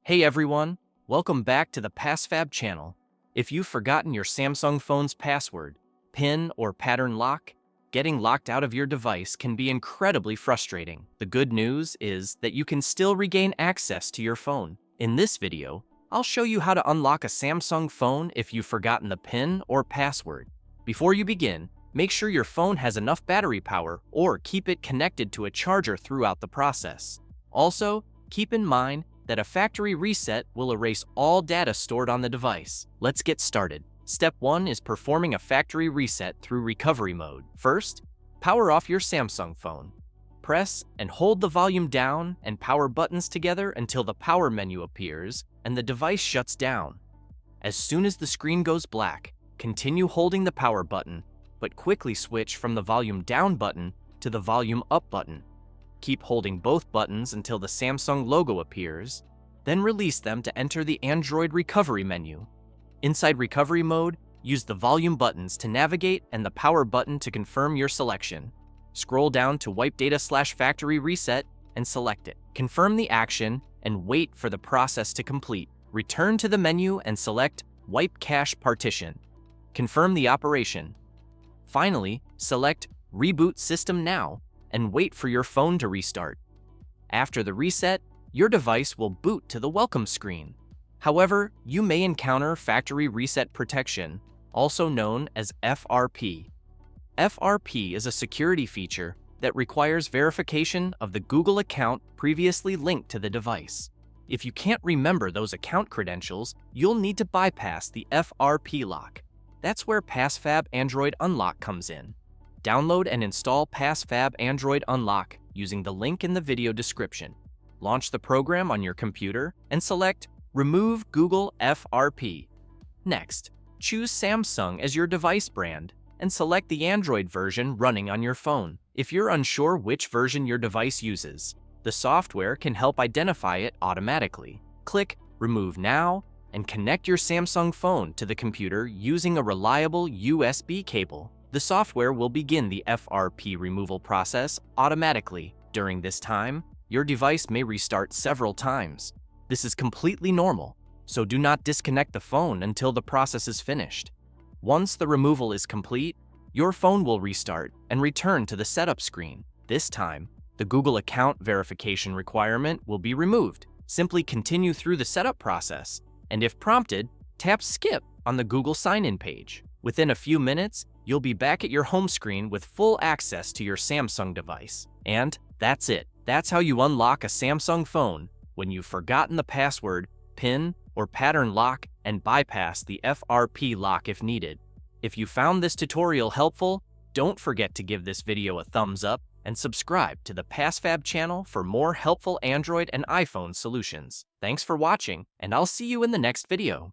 Hey everyone, welcome back to the PassFab channel. If you've forgotten your Samsung phone's password, PIN, or pattern lock, getting locked out of your device can be incredibly frustrating. The good news is that you can still regain access to your phone. In this video, I'll show you how to unlock a Samsung phone if you've forgotten the PIN or password. Before you begin, make sure your phone has enough battery power or keep it connected to a charger throughout the process. Also, keep in mind that a factory reset will erase all data stored on the device. Let's get started. Step 1 is performing a factory reset through recovery mode. First, power off your Samsung phone. Press and hold the volume down and power buttons together until the power menu appears and the device shuts down. As soon as the screen goes black, continue holding the power button, but quickly switch from the volume down button to the volume up button. Keep holding both buttons until the Samsung logo appears, then release them to enter the Android recovery menu. Inside recovery mode, use the volume buttons to navigate and the power button to confirm your selection. Scroll down to Wipe Data/Factory Reset and select it. Confirm the action and wait for the process to complete. Return to the menu and select Wipe Cache Partition. Confirm the operation. Finally, select Reboot System Now and wait for your phone to restart. After the reset, your device will boot to the welcome screen. However, you may encounter Factory Reset Protection, also known as FRP. FRP is a security feature that requires verification of the Google account previously linked to the device. If you can't remember those account credentials, you'll need to bypass the FRP lock. That's where PassFab Android Unlock comes in. Download and install PassFab Android Unlock using the link in the video description. Launch the program on your computer and select Remove Google FRP. Next, choose Samsung as your device brand and select the Android version running on your phone. If you're unsure which version your device uses, the software can help identify it automatically. Click Remove Now and connect your Samsung phone to the computer using a reliable USB cable. The software will begin the FRP removal process automatically. During this time, your device may restart several times. This is completely normal, so do not disconnect the phone until the process is finished. Once the removal is complete, your phone will restart and return to the setup screen. This time, the Google account verification requirement will be removed. Simply continue through the setup process, and if prompted, tap Skip on the Google sign-in page. Within a few minutes, you'll be back at your home screen with full access to your Samsung device. And that's it. That's how you unlock a Samsung phone when you've forgotten the password, PIN, or pattern lock and bypass the FRP lock if needed. If you found this tutorial helpful, don't forget to give this video a thumbs up and subscribe to the PassFab channel for more helpful Android and iPhone solutions. Thanks for watching, and I'll see you in the next video.